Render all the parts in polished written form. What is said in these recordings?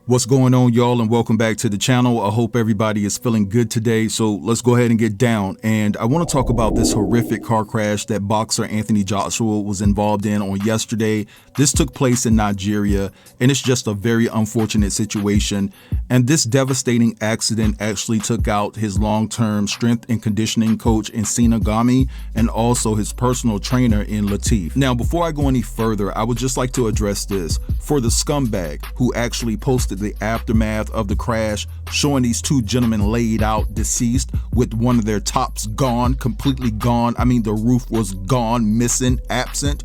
What's going on, y'all, and welcome back to the channel. I hope everybody is feeling good today. So let's go ahead and get down. And I want to talk about this horrific car crash that boxer Anthony Joshua was involved in on yesterday. This took place in Nigeria, and it's just a very unfortunate situation. And this devastating accident actually took out his long-term strength and conditioning coach in Sina, Ghami, and also his personal trainer in Latif. Now, before I go any further, I would just like to address this. For the scumbag who actually posted the aftermath of the crash, showing these two gentlemen laid out deceased with one of their tops gone, completely gone. I mean, the roof was gone, missing, absent.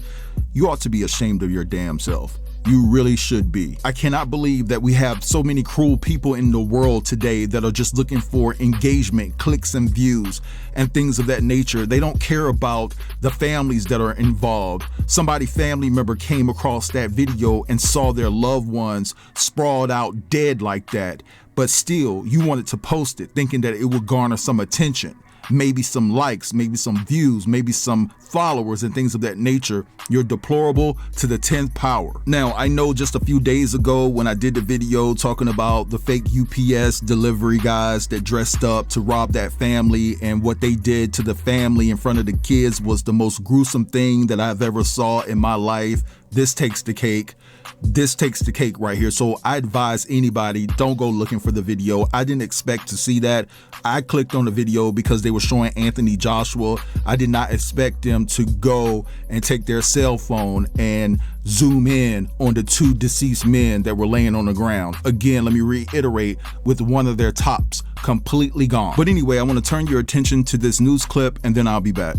You ought to be ashamed of your damn self. You really should be. I cannot believe that we have so many cruel people in the world today that are just looking for engagement, clicks and views and things of that nature. They don't care about the families that are involved. Somebody family member came across that video and saw their loved ones sprawled out dead like that, but still you wanted to post it thinking that it would garner some attention. Maybe some likes, maybe some views, maybe some followers and things of that nature. You're deplorable to the 10th power. Now, I know just a few days ago when I did the video talking about the fake UPS delivery guys that dressed up to rob that family, and what they did to the family in front of the kids was the most gruesome thing that I've ever saw in my life. This takes the cake. This takes the cake right here. So I advise anybody, don't go looking for the video. I didn't expect to see that. I clicked on the video because they were showing Anthony Joshua. I did not expect them to go and take their cell phone and zoom in on the two deceased men that were laying on the ground. Again, let me reiterate, with one of their tops completely gone. But anyway, I want to turn your attention to this news clip and then I'll be back.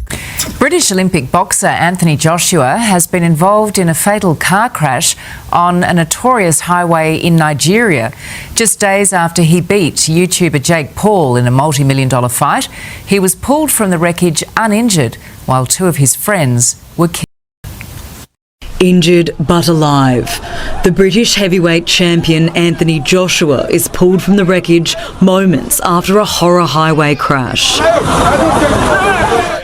British Olympic boxer Anthony Joshua has been involved in a fatal car crash on a notorious highway in Nigeria. Just days after he beat YouTuber Jake Paul in a multi-million-dollar fight, he was pulled from the wreckage uninjured, while two of his friends were killed. Injured but alive. The British heavyweight champion Anthony Joshua is pulled from the wreckage moments after a horror highway crash.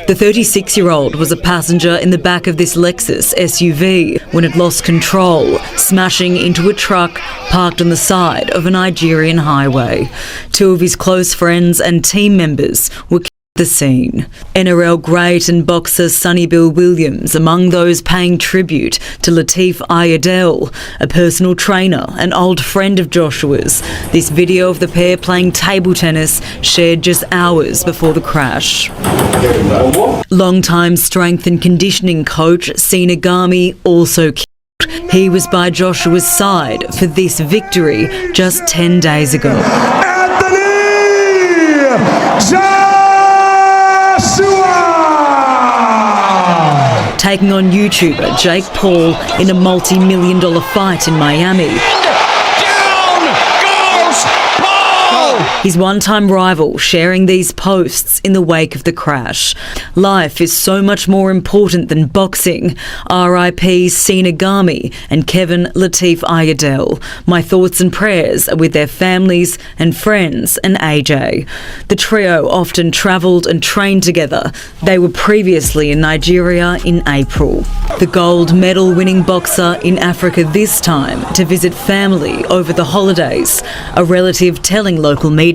The 36-year-old was a passenger in the back of this Lexus SUV when it lost control, smashing into a truck parked on the side of a Nigerian highway. Two of his close friends and team members were the scene. NRL great and boxer Sonny Bill Williams among those paying tribute to Latif Ayodele, a personal trainer and old friend of Joshua's. This video of the pair playing table tennis shared just hours before the crash. Longtime strength and conditioning coach Sina Ghami also killed. He was by Joshua's side for this victory just 10 days ago. Taking on YouTuber Jake Paul in a multi-million-dollar fight in Miami. His one-time rival sharing these posts in the wake of the crash. Life is so much more important than boxing. R.I.P. Sina Ghami and Kevin Latif Ayodele. My thoughts and prayers are with their families and friends and AJ. The trio often travelled and trained together. They were previously in Nigeria in April. The gold medal winning boxer in Africa this time to visit family over the holidays. A relative telling local media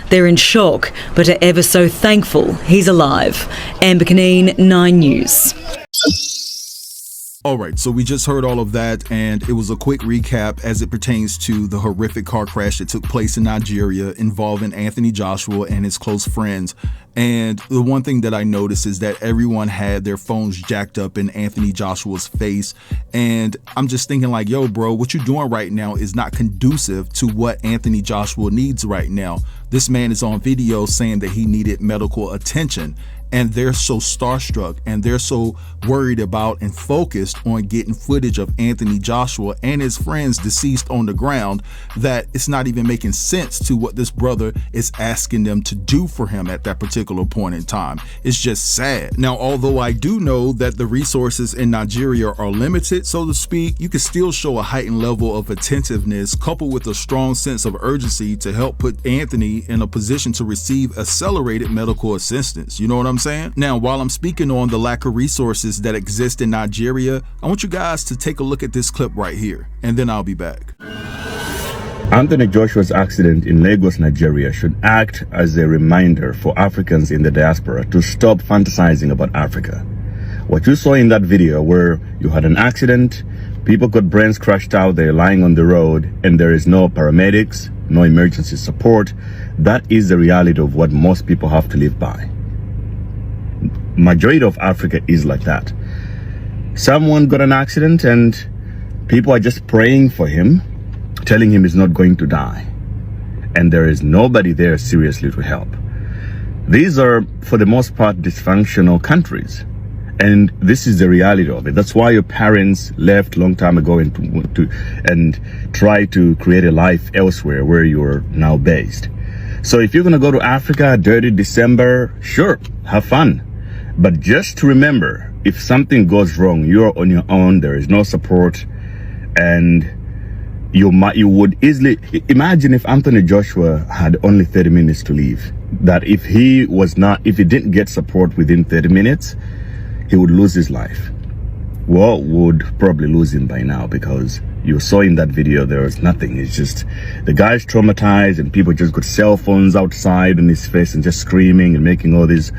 they're in shock, but are ever so thankful he's alive. Amber Canine, 9 News. All right, so we just heard all of that, and it was a quick recap as it pertains to the horrific car crash that took place in Nigeria involving Anthony Joshua and his close friends. And the one thing that I noticed is that everyone had their phones jacked up in Anthony Joshua's face. And I'm just thinking like, yo, bro, what you're doing right now is not conducive to what Anthony Joshua needs right now. This man is on video saying that he needed medical attention. And they're so starstruck and they're so worried about and focused on getting footage of Anthony Joshua and his friends deceased on the ground that it's not even making sense to what this brother is asking them to do for him at that particular point in time. It's just sad. Now, although I do know that the resources in Nigeria are limited, so to speak, you can still show a heightened level of attentiveness coupled with a strong sense of urgency to help put Anthony in a position to receive accelerated medical assistance. You know what I'm saying? Now, while I'm speaking on the lack of resources that exist in Nigeria, I want you guys to take a look at this clip right here, and then I'll be back. Anthony Joshua's accident in Lagos, Nigeria should act as a reminder for Africans in the diaspora to stop fantasizing about Africa. What you saw in that video where you had an accident, people got brains crushed out, they're lying on the road, and there is no paramedics, no emergency support, that is the reality of what most people have to live by. Majority of Africa is like that. Someone got an accident and people are just praying for him, telling him he's not going to die, and there is nobody there seriously to help. These are, for the most part, dysfunctional countries, and this is the reality of it. That's why your parents left long time ago and try to create a life elsewhere where you're now based. So if you're gonna go to Africa, dirty December, sure, have fun, but just remember, if something goes wrong, you're on your own, there is no support, and you would easily imagine if Anthony Joshua had only 30 minutes to leave, that if he didn't get support within 30 minutes, he would lose his life. Well, would probably lose him by now, because you saw in that video there was nothing. It's just the guy's traumatized and people just got cell phones outside in his face and just screaming and making all this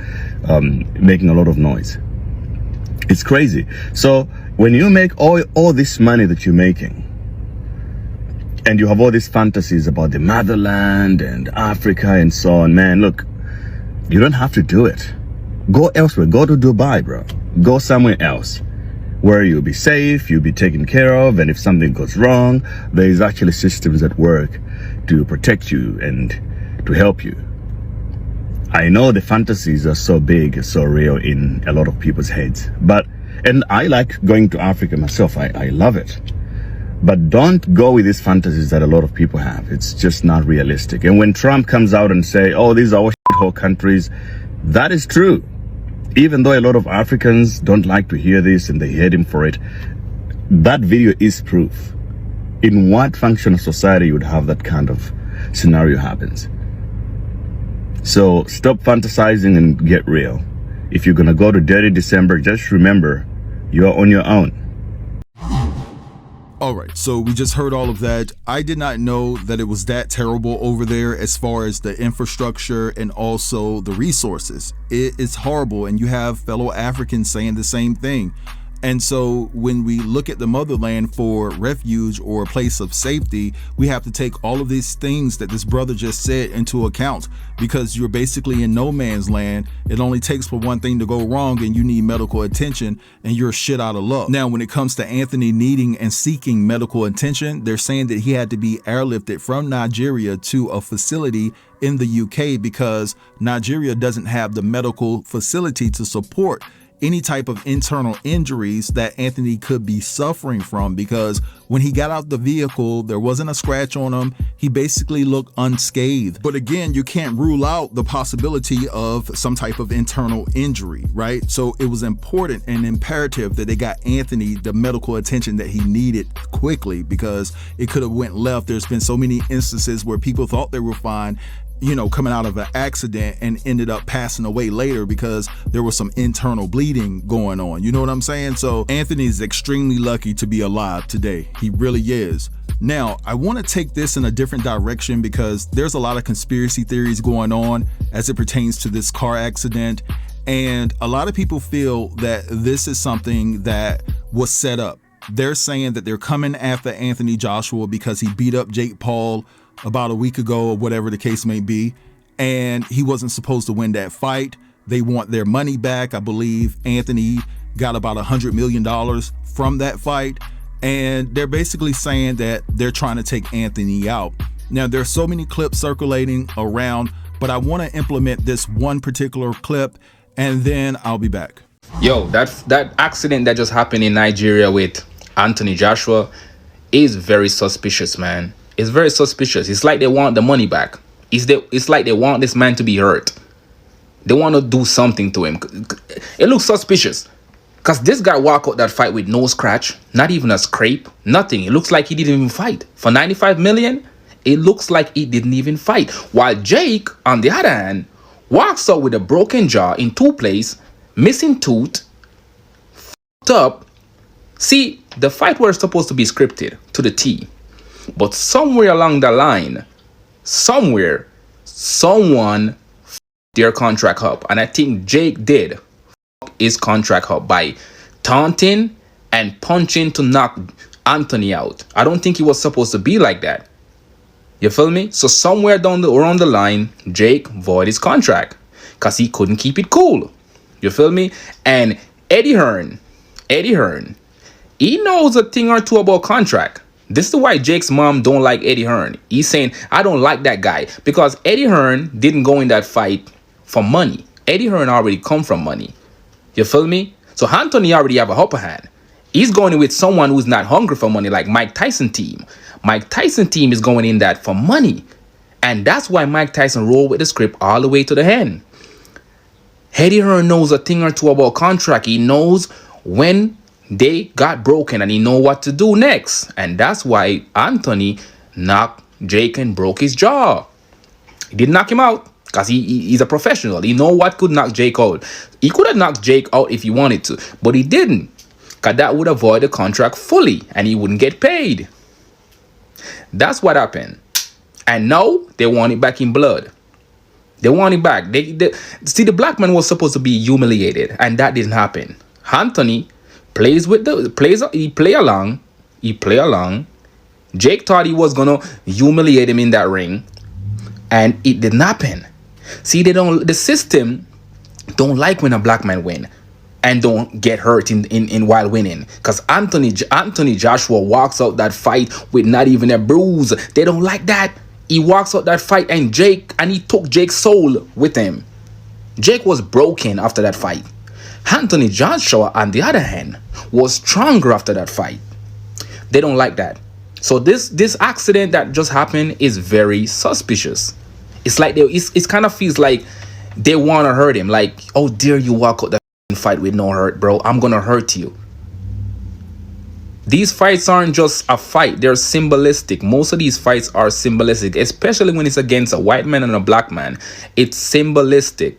making a lot of noise. It's crazy. So when you make all this money that you're making, and you have all these fantasies about the motherland and Africa and so on, man, look, you don't have to do it. Go elsewhere. Go to Dubai, bro. Go somewhere else where you'll be safe, you'll be taken care of, and if something goes wrong, there is actually systems at work to protect you and to help you. I know the fantasies are so big, so real in a lot of people's heads, and I like going to Africa myself. I love it. But don't go with these fantasies that a lot of people have. It's just not realistic. And when Trump comes out and say, oh, these are all shithole countries, that is true. Even though a lot of Africans don't like to hear this and they hate him for it, that video is proof. In what functional society you would have that kind of scenario happens? So stop fantasizing and get real. If you're gonna go to dirty December, just remember, you're on your own. All right, so we just heard all of that. I did not know that it was that terrible over there as far as the infrastructure and also the resources. It is horrible, and you have fellow Africans saying the same thing. And so when we look at the motherland for refuge or a place of safety, we have to take all of these things that this brother just said into account, because you're basically in no man's land. It only takes for one thing to go wrong and you need medical attention and you're shit out of luck. Now, when it comes to Anthony needing and seeking medical attention, they're saying that he had to be airlifted from Nigeria to a facility in the UK because Nigeria doesn't have the medical facility to support any type of internal injuries that Anthony could be suffering from, because when he got out the vehicle, there wasn't a scratch on him. He basically looked unscathed. But again, you can't rule out the possibility of some type of internal injury, right? So it was important and imperative that they got Anthony the medical attention that he needed quickly, because it could have went left. There's been so many instances where people thought they were fine, coming out of an accident and ended up passing away later because there was some internal bleeding going on. You know what I'm saying? So Anthony is extremely lucky to be alive today. He really is. Now, I want to take this in a different direction because there's a lot of conspiracy theories going on as it pertains to this car accident. And a lot of people feel that this is something that was set up. They're saying that they're coming after Anthony Joshua because he beat up Jake Paul about a week ago or whatever the case may be, and he wasn't supposed to win that fight. They want their money back. I believe Anthony got about $100 million from that fight, and they're basically saying that they're trying to take Anthony out. Now, there's so many clips circulating around, but I want to implement this one particular clip, and then I'll be back. Yo, that accident that just happened in Nigeria with Anthony Joshua is very suspicious, man. It's very suspicious. It's like they want the money back. It's like they want this man to be hurt. They want to do something to him. It looks suspicious. Because this guy walked out that fight with no scratch, not even a scrape, nothing. It looks like he didn't even fight. For 95 million, it looks like he didn't even fight. While Jake, on the other hand, walks out with a broken jaw in 2 places, missing tooth, f***ed up. See, the fight was supposed to be scripted to the T. But somewhere along the line, somewhere, someone their contract up. And I think Jake did his contract up by taunting and punching to knock Anthony out. I don't think he was supposed to be like that. You feel me? So somewhere around the line, Jake voided his contract because he couldn't keep it cool. You feel me? And Eddie Hearn, he knows a thing or two about contract. This is why Jake's mom don't like Eddie Hearn. He's saying, I don't like that guy because Eddie Hearn didn't go in that fight for money. Eddie Hearn already come from money. You feel me? So Anthony already have a upper hand. He's going with someone who's not hungry for money, like Mike Tyson team. Mike Tyson team is going in that for money. And that's why Mike Tyson rolled with the script all the way to the end. Eddie Hearn knows a thing or two about contract. He knows when they got broken and he know what to do next. And that's why Anthony knocked Jake and broke his jaw. He didn't knock him out because he's a professional. He know what could knock Jake out. He could have knocked Jake out if he wanted to, but he didn't, because that would avoid the contract fully and he wouldn't get paid. That's what happened. And now they want it back in blood. They want it back. See, the black man was supposed to be humiliated, and that didn't happen. Anthony he play along. Jake thought he was gonna humiliate him in that ring, and it didn't happen. See, the system don't like when a black man win and don't get hurt in while winning. Because Anthony Joshua walks out that fight with not even a bruise. They don't like that. He walks out that fight and he took Jake's soul with him. Jake was broken after that fight. Anthony Joshua, on the other hand, was stronger after that fight. They don't like that. So this accident that just happened is very suspicious. It's like it kind of feels like they want to hurt him. Like, oh, dare you walk out that fight with no hurt, bro? I'm gonna hurt you. These fights aren't just a fight, they're symbolistic. Most of these fights are symbolistic, especially when it's against a white man and a black man. It's symbolistic.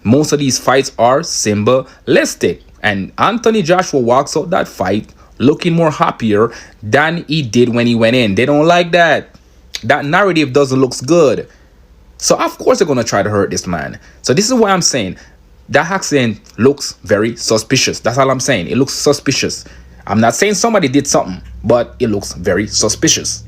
Most of these fights are symbolistic. And Anthony Joshua walks out that fight looking more happier than he did when he went in. They don't like that. That narrative doesn't look good. So of course they're going to try to hurt this man. So this is why I'm saying that accident looks very suspicious. That's all I'm saying. It looks suspicious. I'm not saying somebody did something, but it looks very suspicious.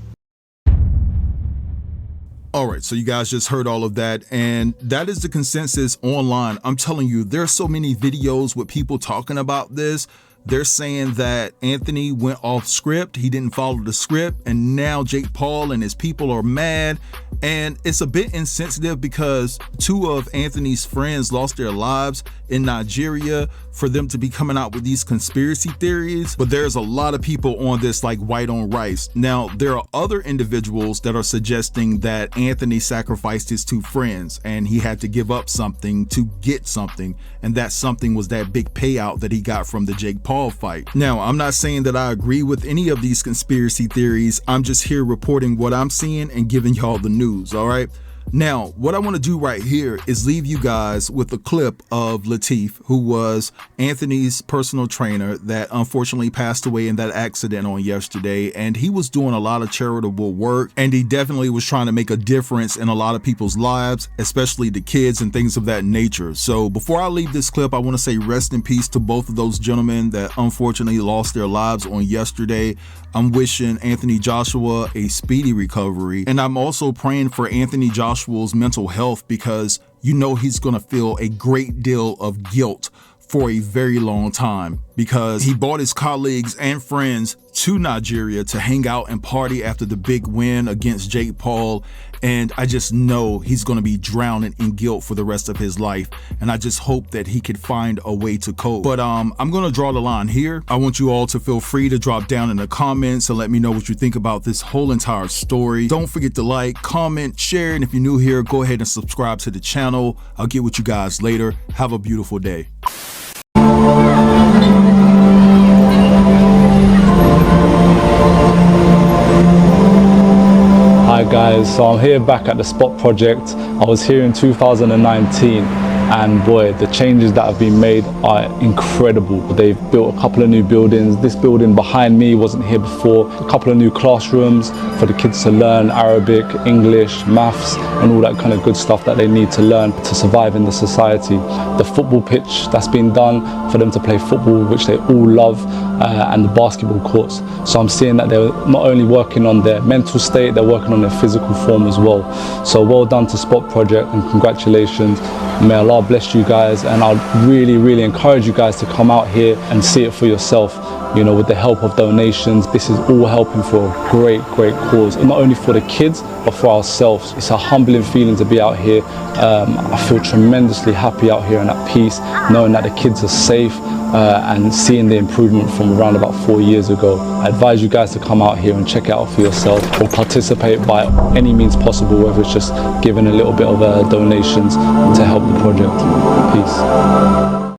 All right, so you guys just heard all of that, and that is the consensus online. I'm telling you, there are so many videos with people talking about this. They're saying that Anthony went off script, he didn't follow the script, and now Jake Paul and his people are mad. And it's a bit insensitive because two of Anthony's friends lost their lives in Nigeria for them to be coming out with these conspiracy theories. But there's a lot of people on this like white on rice. Now, there are other individuals that are suggesting that Anthony sacrificed his two friends and he had to give up something to get something. And that something was that big payout that he got from the Jake Paul fight. Now, I'm not saying that I agree with any of these conspiracy theories. I'm just here reporting what I'm seeing and giving y'all the news. All right. Now, what I want to do right here is leave you guys with a clip of Latif, who was Anthony's personal trainer that unfortunately passed away in that accident on yesterday. And he was doing a lot of charitable work, and he definitely was trying to make a difference in a lot of people's lives, especially the kids and things of that nature. So before I leave this clip, I want to say rest in peace to both of those gentlemen that unfortunately lost their lives on yesterday. I'm wishing Anthony Joshua a speedy recovery, and I'm also praying for Anthony Joshua's mental health, because you know he's going to feel a great deal of guilt for a very long time, because he brought his colleagues and friends to Nigeria to hang out and party after the big win against Jake Paul. And I just know he's going to be drowning in guilt for the rest of his life. And I just hope that he could find a way to cope. But I'm going to draw the line here. I want you all to feel free to drop down in the comments and let me know what you think about this whole entire story. Don't forget to like, comment, share. And if you're new here, go ahead and subscribe to the channel. I'll get with you guys later. Have a beautiful day. Hi guys, so I'm here back at the Spot project. I was here in 2019 and boy, the changes that have been made are incredible. They've built a couple of new buildings. This building behind me wasn't here before. A couple of new classrooms for the kids to learn Arabic, English, maths, and all that kind of good stuff that they need to learn to survive in the society. The football pitch that's been done for them to play football, which they all love, and the basketball courts. So I'm seeing that they're not only working on their mental state, they're working on their physical form as well. So well done to Spot Project, and congratulations. May Allah bless you guys, and I'd really encourage you guys to come out here and see it for yourself. You know, with the help of donations, this is all helping for a great cause, not only for the kids but for ourselves. It's a humbling feeling to be out here. I feel tremendously happy out here and at peace, knowing that the kids are safe, and seeing the improvement from around about 4 years ago. I advise you guys to come out here and check it out for yourself, or participate by any means possible, whether it's just giving a little bit of donations to help the project. Peace.